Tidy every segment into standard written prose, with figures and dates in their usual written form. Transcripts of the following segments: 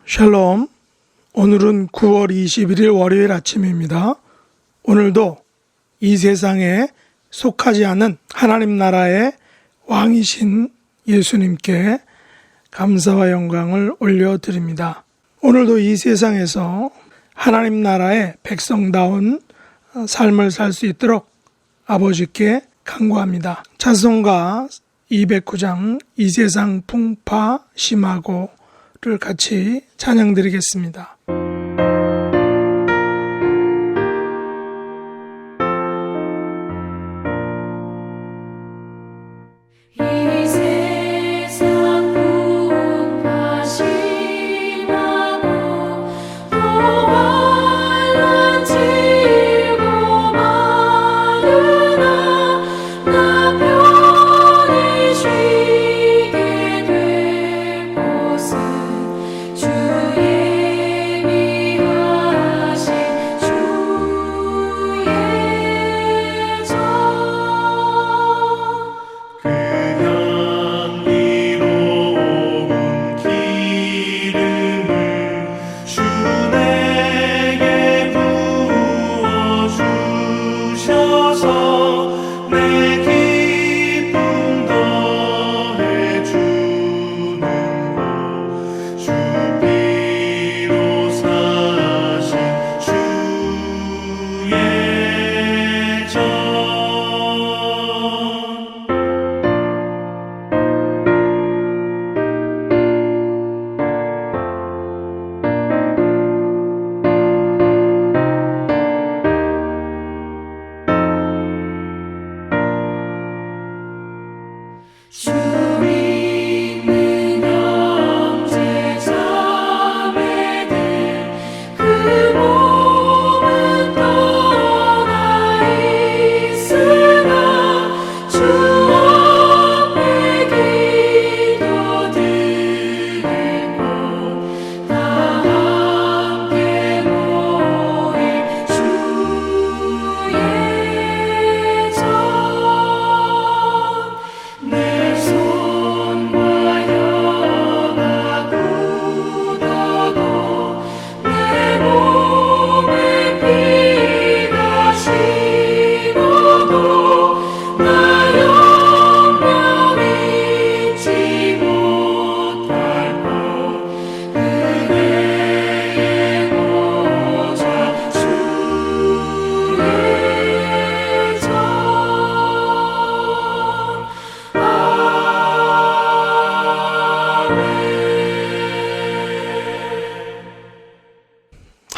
샬롬. 오늘은 9월 21일 월요일 아침입니다. 오늘도 이 세상에 속하지 않은 하나님 나라의 왕이신 예수님께 감사와 영광을 올려드립니다. 오늘도 이 세상에서 하나님 나라의 백성다운 삶을 살 수 있도록 아버지께 간구합니다. 찬송가 209장 이 세상 풍파 심하고를 같이 찬양드리겠습니다.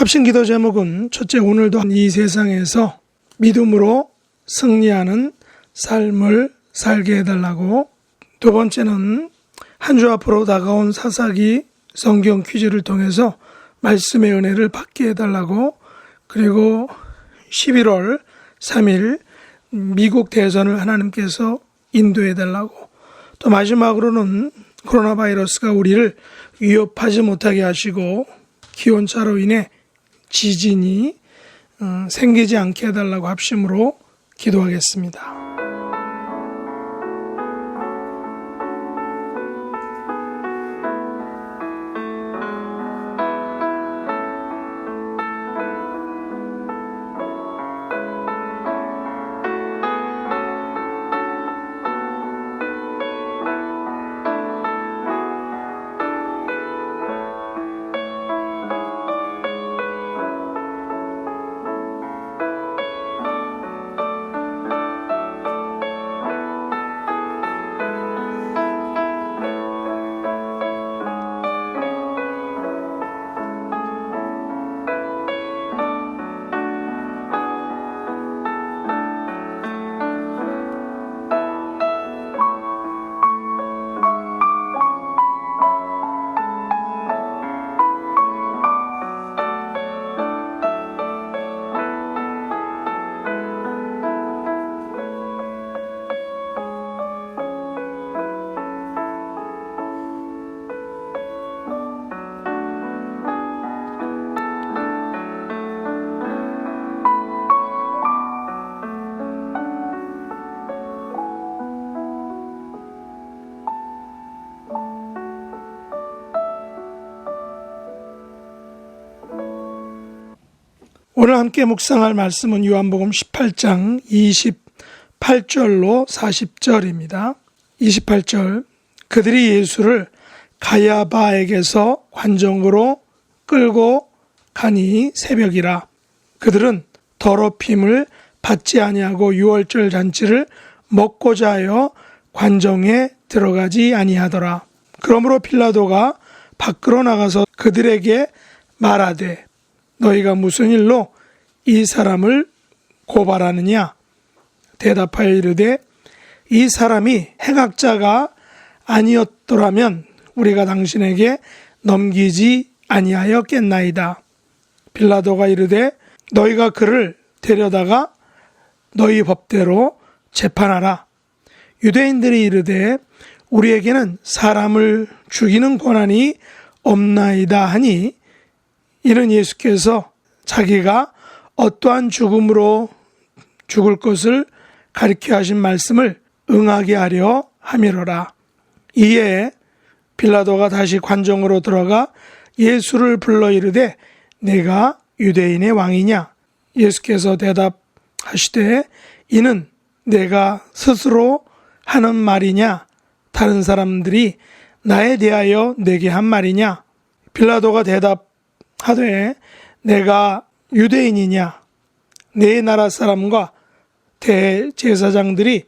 합심기도 제목은 첫째, 오늘도 이 세상에서 믿음으로 승리하는 삶을 살게 해달라고, 두 번째는 한 주 앞으로 다가온 사사기 성경 퀴즈를 통해서 말씀의 은혜를 받게 해달라고, 그리고 11월 3일 미국 대선을 하나님께서 인도해달라고, 또 마지막으로는 코로나 바이러스가 우리를 위협하지 못하게 하시고 기온차로 인해 지진이 생기지 않게 해달라고 합심으로 기도하겠습니다. 오늘 함께 묵상할 말씀은 요한복음 18장 28절로 40절입니다. 28절, 그들이 예수를 가야바에게서 관정으로 끌고 가니 새벽이라. 그들은 더럽힘을 받지 아니하고 유월절 잔치를 먹고자 하여 관정에 들어가지 아니하더라. 그러므로 필라도가 밖으로 나가서 그들에게 말하되 너희가 무슨 일로 이 사람을 고발하느냐? 대답하여 이르되 이 사람이 행악자가 아니었더라면 우리가 당신에게 넘기지 아니하였겠나이다. 빌라도가 이르되 너희가 그를 데려다가 너희 법대로 재판하라. 유대인들이 이르되 우리에게는 사람을 죽이는 권한이 없나이다 하니 이는 예수께서 자기가 어떠한 죽음으로 죽을 것을 가리켜 하신 말씀을 응하게 하려 함이로라. 이에 빌라도가 다시 관정으로 들어가 예수를 불러 이르되 내가 유대인의 왕이냐? 예수께서 대답하시되 이는 내가 스스로 하는 말이냐? 다른 사람들이 나에 대하여 내게 한 말이냐? 빌라도가 대답하되 내가 유대인이냐? 내 나라 사람과 대제사장들이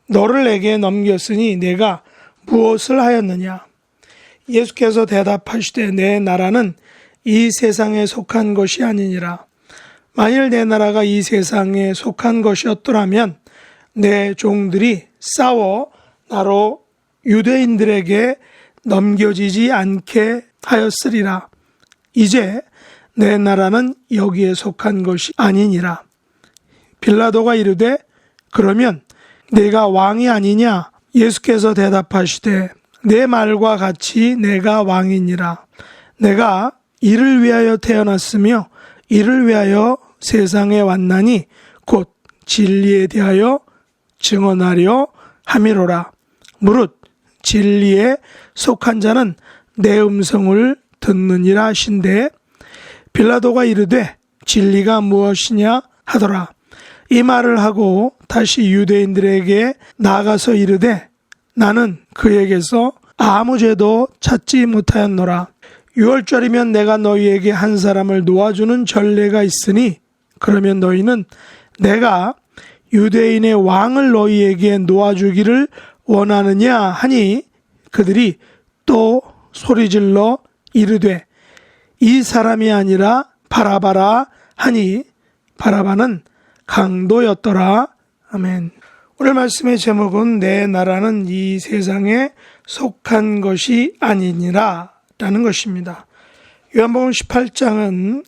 너를 내게 넘겼으니 내가 무엇을 하였느냐? 예수께서 대답하시되 내 나라는 이 세상에 속한 것이 아니니라. 만일 내 나라가 이 세상에 속한 것이었더라면 내 종들이 싸워 나로 유대인들에게 넘겨지지 않게 하였으리라. 이제 내 나라는 여기에 속한 것이 아니니라. 빌라도가 이르되 그러면 내가 왕이 아니냐? 예수께서 대답하시되 내 말과 같이 내가 왕이니라. 내가 이를 위하여 태어났으며 이를 위하여 세상에 왔나니 곧 진리에 대하여 증언하려 함이로라. 무릇 진리에 속한 자는 내 음성을 듣느니라 하신대 빌라도가 이르되 진리가 무엇이냐 하더라. 이 말을 하고 다시 유대인들에게 나아가서 이르되 나는 그에게서 아무 죄도 찾지 못하였노라. 6월절이면 내가 너희에게 한 사람을 놓아주는 전례가 있으니 그러면 너희는 내가 유대인의 왕을 너희에게 놓아주기를 원하느냐 하니 그들이 또 소리질러 이르되 이 사람이 아니라 바라바라 하니 바라바는 강도였더라. 아멘. 오늘 말씀의 제목은 내 나라는 이 세상에 속한 것이 아니니라 라는 것입니다. 요한복음 18장은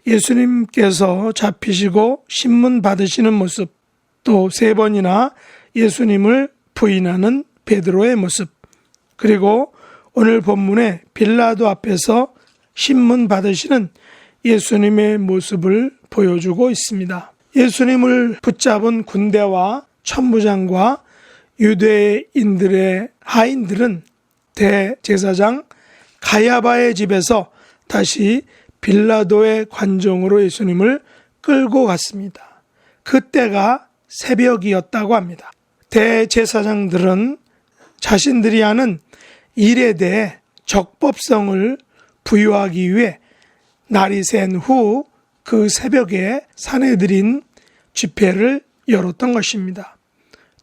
예수님께서 잡히시고 신문 받으시는 모습, 또 3번이나 예수님을 부인하는 베드로의 모습, 그리고 오늘 본문에 빌라도 앞에서 신문 받으시는 예수님의 모습을 보여주고 있습니다. 예수님을 붙잡은 군대와 천부장과 유대인들의 하인들은 대제사장 가야바의 집에서 다시 빌라도의 관정으로 예수님을 끌고 갔습니다. 그때가 새벽이었다고 합니다. 대제사장들은 자신들이 하는 일에 대해 적법성을 부여하기 위해 날이 샌 후 그 새벽에 사내들인 집회를 열었던 것입니다.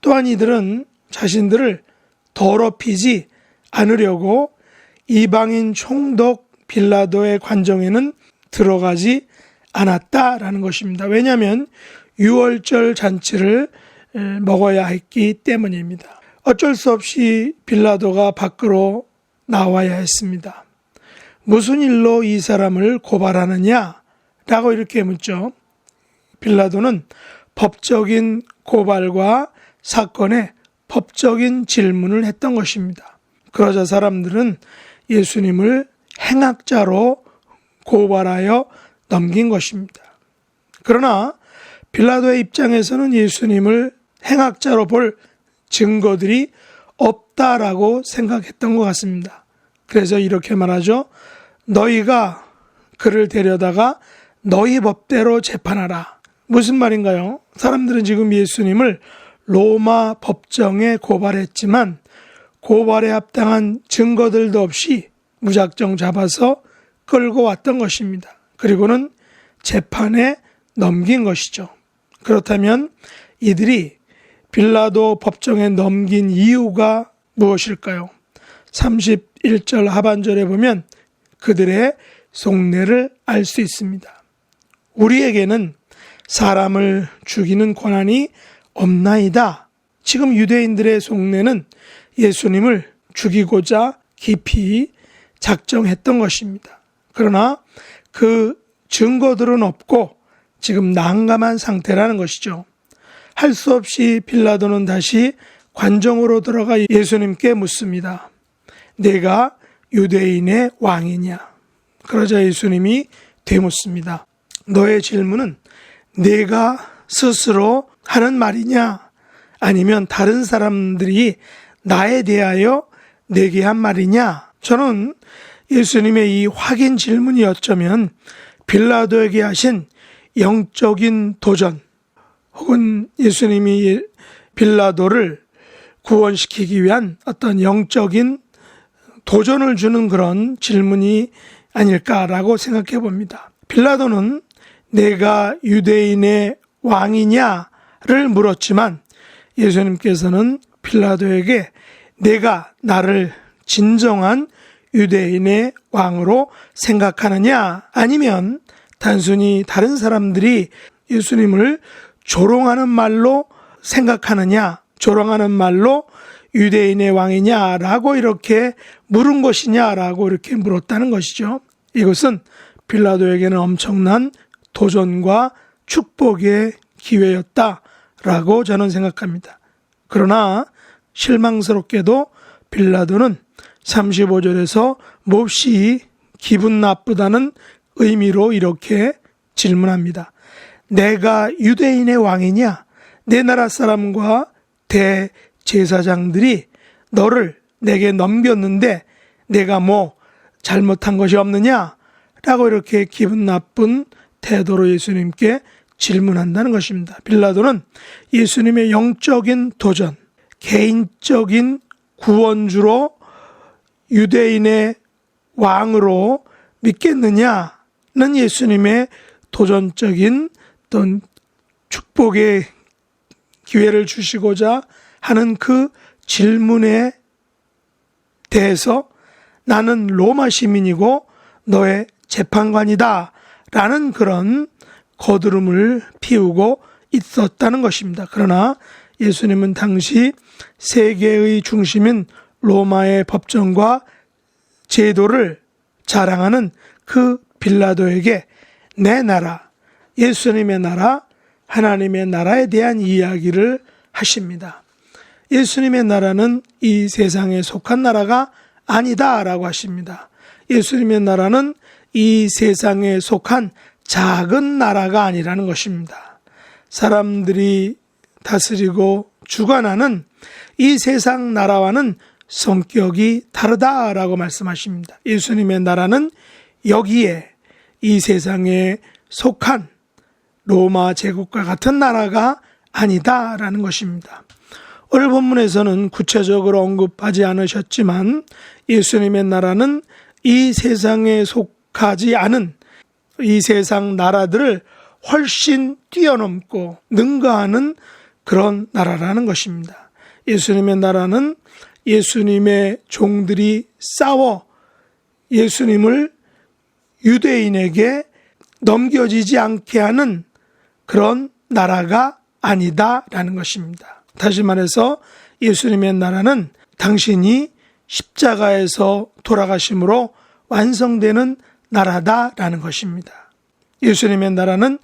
또한 이들은 자신들을 더럽히지 않으려고 이방인 총독 빌라도의 관정에는 들어가지 않았다라는 것입니다. 왜냐하면 유월절 잔치를 먹어야 했기 때문입니다. 어쩔 수 없이 빌라도가 밖으로 나와야 했습니다. 무슨 일로 이 사람을 고발하느냐? 라고 이렇게 묻죠. 빌라도는 법적인 고발과 사건에 법적인 질문을 했던 것입니다. 그러자 사람들은 예수님을 행악자로 고발하여 넘긴 것입니다. 그러나 빌라도의 입장에서는 예수님을 행악자로 볼 증거들이 없다라고 생각했던 것 같습니다. 그래서 이렇게 말하죠. 너희가 그를 데려다가 너희 법대로 재판하라. 무슨 말인가요? 사람들은 지금 예수님을 로마 법정에 고발했지만 고발에 합당한 증거들도 없이 무작정 잡아서 끌고 왔던 것입니다. 그리고는 재판에 넘긴 것이죠. 그렇다면 이들이 빌라도 법정에 넘긴 이유가 무엇일까요? 31절 하반절에 보면 그들의 속내를 알 수 있습니다. 우리에게는 사람을 죽이는 권한이 없나이다. 지금 유대인들의 속내는 예수님을 죽이고자 깊이 작정했던 것입니다. 그러나 그 증거들은 없고 지금 난감한 상태라는 것이죠. 할 수 없이 빌라도는 다시 관정으로 들어가 예수님께 묻습니다. 내가 유대인의 왕이냐? 그러자 예수님이 되묻습니다. 너의 질문은 내가 스스로 하는 말이냐? 아니면 다른 사람들이 나에 대하여 내게 한 말이냐? 저는 예수님의 이 확인 질문이 어쩌면 빌라도에게 하신 영적인 도전, 혹은 예수님이 빌라도를 구원시키기 위한 어떤 영적인 도전을 주는 그런 질문이 아닐까라고 생각해 봅니다. 빌라도는 내가 유대인의 왕이냐를 물었지만 예수님께서는 빌라도에게 내가 나를 진정한 유대인의 왕으로 생각하느냐, 아니면 단순히 다른 사람들이 예수님을 조롱하는 말로 생각하느냐, 조롱하는 말로 유대인의 왕이냐라고 이렇게 물은 것이냐라고 이렇게 물었다는 것이죠. 이것은 빌라도에게는 엄청난 도전과 축복의 기회였다라고 저는 생각합니다. 그러나 실망스럽게도 빌라도는 35절에서 몹시 기분 나쁘다는 의미로 이렇게 질문합니다. 내가 유대인의 왕이냐? 내 나라 사람과 대제사장들이 너를 내게 넘겼는데 내가 뭐 잘못한 것이 없느냐? 라고 이렇게 기분 나쁜 태도로 예수님께 질문한다는 것입니다. 빌라도는 예수님의 영적인 도전, 개인적인 구원주로 유대인의 왕으로 믿겠느냐는 예수님의 도전적인 어떤 축복의 기회를 주시고자 하는 그 질문에 대해서 나는 로마 시민이고 너의 재판관이다 라는 그런 거드름을 피우고 있었다는 것입니다. 그러나 예수님은 당시 세계의 중심인 로마의 법정과 제도를 자랑하는 그 빌라도에게 내 나라, 예수님의 나라, 하나님의 나라에 대한 이야기를 하십니다. 예수님의 나라는 이 세상에 속한 나라가 아니다라고 하십니다. 예수님의 나라는 이 세상에 속한 작은 나라가 아니라는 것입니다. 사람들이 다스리고 주관하는 이 세상 나라와는 성격이 다르다라고 말씀하십니다. 예수님의 나라는 여기에 이 세상에 속한 로마 제국과 같은 나라가 아니다라는 것입니다. 오늘 본문에서는 구체적으로 언급하지 않으셨지만 예수님의 나라는 이 세상에 속하지 않은 이 세상 나라들을 훨씬 뛰어넘고 능가하는 그런 나라라는 것입니다. 예수님의 나라는 예수님의 종들이 싸워 예수님을 유대인에게 넘겨지지 않게 하는 그런 나라가 아니다라는 것입니다. 다시 말해서 예수님의 나라는 당신이 십자가에서 돌아가심으로 완성되는 나라다라는 것입니다. 예수님의 나라는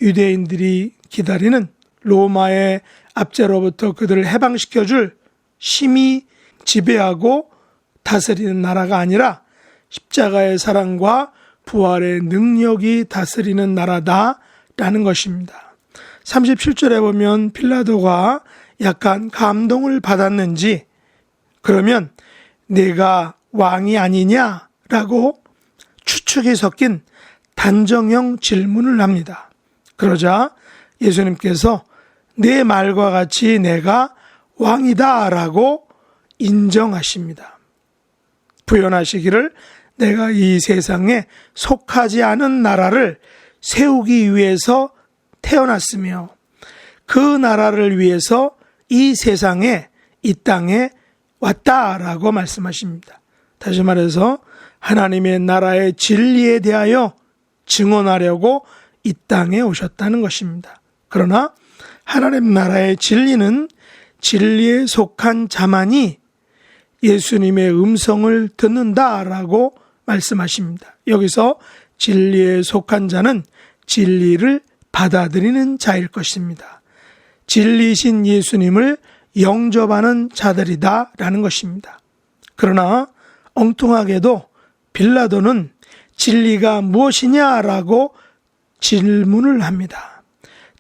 유대인들이 기다리는 로마의 압제로부터 그들을 해방시켜줄 힘이 지배하고 다스리는 나라가 아니라 십자가의 사랑과 부활의 능력이 다스리는 나라다라는 것입니다. 37절에 보면 빌라도가 약간 감동을 받았는지 그러면 내가 왕이 아니냐라고 추측이 섞인 단정형 질문을 합니다. 그러자 예수님께서 내 말과 같이 내가 왕이다 라고 인정하십니다. 부연하시기를 내가 이 세상에 속하지 않은 나라를 세우기 위해서 태어났으며 그 나라를 위해서 이 세상에 이 땅에 왔다라고 말씀하십니다. 다시 말해서 하나님의 나라의 진리에 대하여 증언하려고 이 땅에 오셨다는 것입니다. 그러나 하나님 나라의 진리는 진리에 속한 자만이 예수님의 음성을 듣는다라고 말씀하십니다. 여기서 진리에 속한 자는 진리를 받아들이는 자일 것입니다. 진리이신 예수님을 영접하는 자들이다라는 것입니다. 그러나 엉뚱하게도 빌라도는 진리가 무엇이냐라고 질문을 합니다.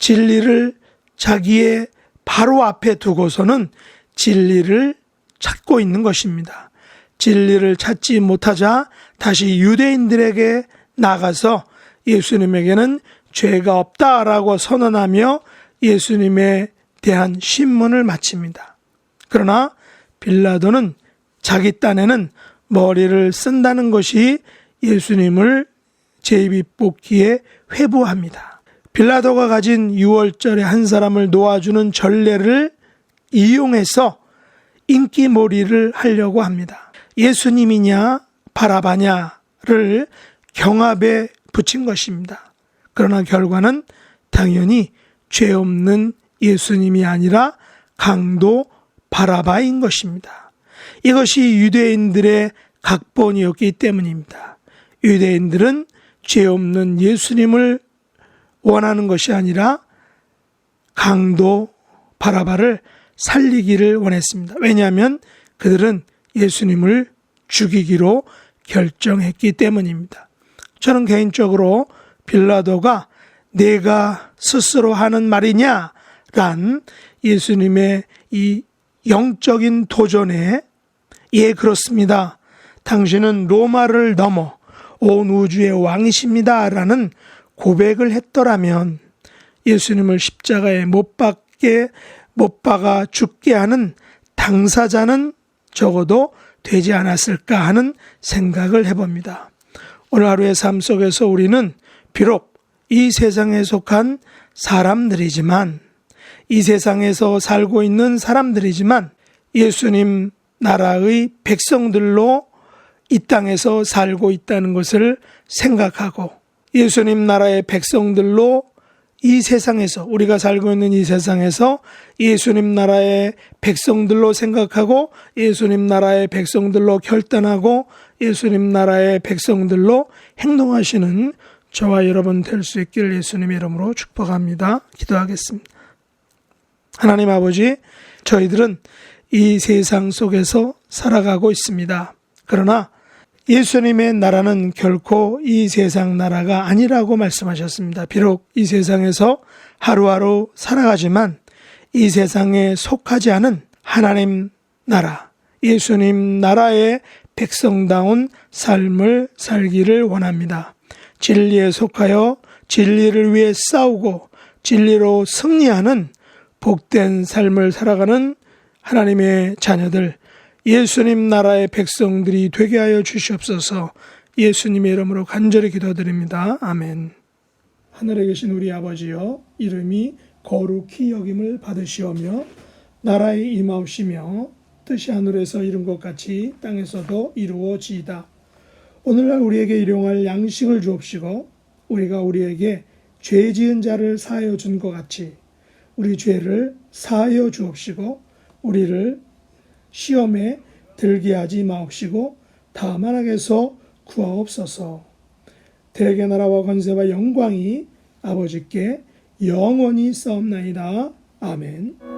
진리를 자기의 바로 앞에 두고서는 진리를 찾고 있는 것입니다. 진리를 찾지 못하자 다시 유대인들에게 나가서 예수님에게는 죄가 없다라고 선언하며 예수님에 대한 신문을 마칩니다. 그러나 빌라도는 자기 딴에는 머리를 쓴다는 것이 예수님을 제비 뽑기에 회부합니다. 빌라도가 가진 유월절에 한 사람을 놓아주는 전례를 이용해서 인기몰이를 하려고 합니다. 예수님이냐 바라바냐를 경합에 붙인 것입니다. 그러나 결과는 당연히 죄 없는 예수님이 아니라 강도 바라바인 것입니다. 이것이 유대인들의 각본이었기 때문입니다. 유대인들은 죄 없는 예수님을 원하는 것이 아니라 강도 바라바를 살리기를 원했습니다. 왜냐하면 그들은 예수님을 죽이기로 결정했기 때문입니다. 저는 개인적으로 빌라도가 내가 스스로 하는 말이냐 란 예수님의 이 영적인 도전에 예 그렇습니다. 당신은 로마를 넘어 온 우주의 왕이십니다 라는 고백을 했더라면 예수님을 십자가에 못 박아 죽게 하는 당사자는 적어도 되지 않았을까 하는 생각을 해봅니다. 오늘 하루의 삶 속에서 우리는 비록 이 세상에 속한 사람들이지만 이 세상에서 살고 있는 사람들이지만 예수님 나라의 백성들로 이 땅에서 살고 있다는 것을 생각하고 예수님 나라의 백성들로 이 세상에서 우리가 살고 있는 이 세상에서 예수님 나라의 백성들로 생각하고 예수님 나라의 백성들로 결단하고 예수님 나라의 백성들로 행동하시는 저와 여러분 될 수 있기를 예수님의 이름으로 축복합니다. 기도하겠습니다. 하나님 아버지, 저희들은 이 세상 속에서 살아가고 있습니다. 그러나 예수님의 나라는 결코 이 세상 나라가 아니라고 말씀하셨습니다. 비록 이 세상에서 하루하루 살아가지만 이 세상에 속하지 않은 하나님 나라, 예수님 나라의 백성다운 삶을 살기를 원합니다. 진리에 속하여 진리를 위해 싸우고 진리로 승리하는 복된 삶을 살아가는 하나님의 자녀들, 예수님 나라의 백성들이 되게 하여 주시옵소서. 예수님의 이름으로 간절히 기도드립니다. 아멘. 하늘에 계신 우리 아버지여, 이름이 거룩히 여김을 받으시오며 나라에 임하옵시며 뜻이 하늘에서 이룬 것 같이 땅에서도 이루어지이다. 오늘날 우리에게 일용할 양식을 주옵시고 우리가 우리에게 죄 지은 자를 사하여 준 것 같이 우리 죄를 사하여 주옵시고 우리를 시험에 들게 하지 마옵시고 다만 악에서 구하옵소서. 대개 나라와 권세와 영광이 아버지께 영원히 싸움나이다. 아멘.